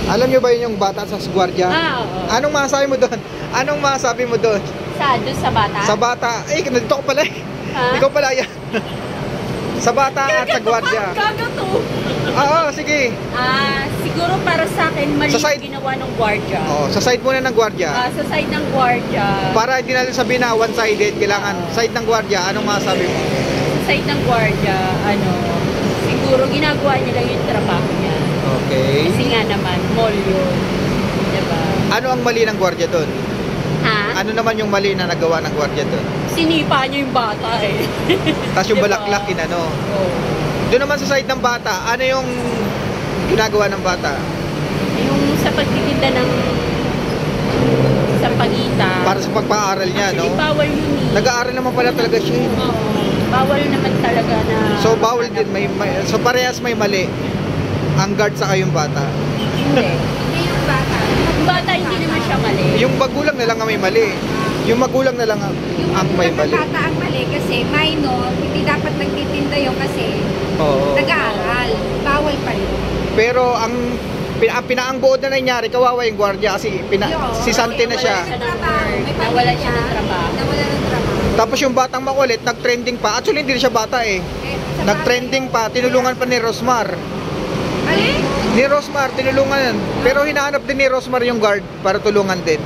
Alam nyo ba yun yung bata sa gwardiya? Oo. Anong masasabi mo doon? Anong masasabi mo doon? Doon sa bata? Sa bata, nandito ko pala eh. Ha? Ikaw pala yan. Sa bata at sa gwardiya. Gago to. Oo, sige. Siguro para sa akin, mali Sa side- yung ginawa ng gwardiya. Sa side muna ng gwardiya. Sa side ng gwardiya, Para hindi natin sabihin na one-sided, kailangan side ng gwardiya. Anong masasabi mo? siguro ginagawa niya lang yung trabaho niya. Okay. Kasi nga naman, mall yun. Diba? Ano ang mali ng gwardiya doon? Ha? Ano naman yung mali na nagawa ng gwardiya doon? Sinipa niya yung bata eh. Tapos yung Diba? balaklak, inano. Oo. Doon naman sa side ng bata, ano yung ginagawa ng bata? Yung sa pagtitinda ng sampagita. Para sa pagpaaral niya, no? Actually, bawal yun eh. Nag-aaral naman pala talaga siya. Oo. Bawal naman talaga na... So bawal din, so parehas may mali. Ang guard sa yung bata. Hindi. Hindi yung bata. Yung bata hindi naman siya mali. Yung magulang na lang ang may mali. Yung magulang na lang ang may mali. Yung bata ang mali kasi minor, hindi dapat nagtitinda yun kasi Oo. nag-aaral. Bawal pa yun. Pero ang pinaanggood na nangyari, kawawa yung gwardiya kasi si Sante na siya. Nawala siya ng trabaho. Nawala ng trabaho. Tapos yung batang makulit, nag-trending pa. Actually, hindi na siya bata eh. Nag-trending pa, tinulungan pa ni Rosmar. Alin? Ni Rosmar, tinulungan. Pero hinahanap din ni Rosmar yung guard para tulungan din.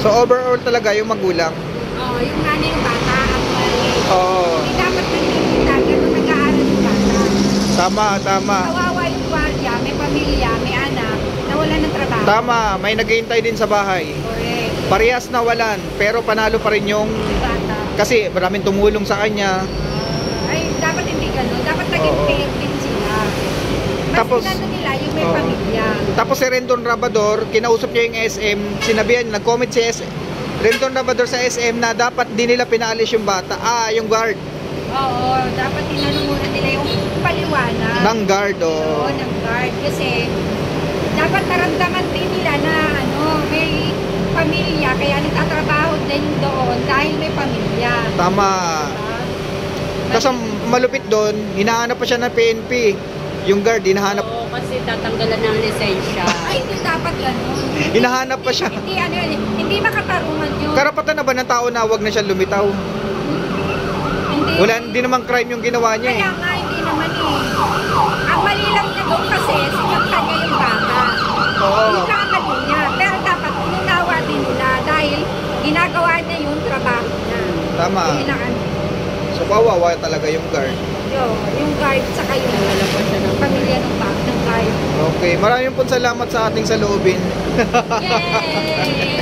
So overall talaga yung magulang. Oo, yung nanay ng bata ang mali. Oo. Hindi dapat nagtitinda, ganun nag-aaral yung bata. Tama, tama. Kawawa yung gwardiya, may pamilya, may anak, nawala ng trabaho. Tama, may naghihintay din sa bahay. Correct. Parehas nawalan, pero panalo pa rin yung Bata. kasi maraming tumulong sa kanya. Ay, dapat hindi ganun. Dapat naging Oo. fair din sila. Mas Tapos- inano nila yung may Oo. pamilya. Tapos si Rendon Rabador, kinausap niya yung SM, sinabihan, nag-comment si SM, Rendon Rabador sa SM na dapat di nila pinaalis yung bata, yung guard, Oo, dapat inano muna nila yung paliwanag. ng guard, Oo, ng guard. Kasi dapat naramdaman din nila na may pamilya, kaya nagtatrabaho din doon dahil may pamilya. Tama. Diba? Tapos ang malupit doon, hinahanap pa siya ng PNP. Yung guard, hinahanap, Oo, kasi tatanggalan ng lisensya. Ay, hindi dapat ganun. hinahanap pa siya. Hindi, hindi makatarungan yun. Karapatan na ba ng tao na wag na siya lumitaw? Hindi. Wala, hindi naman crime yung ginawa niya eh. Kaya nga, hindi naman eh. Ang mali lang niya doon kasi, sinaktan niya yung bata. Oo. Yung kamali niya. Pero dapat inunawa din nila dahil ginagawa niya yung trabaho niya. Tama. Yun ang ano. So kawawa talaga yung guard. Yung guard saka yung pamilya ng guard. Okay, maraming po salamat sa ating saloobin. Yay!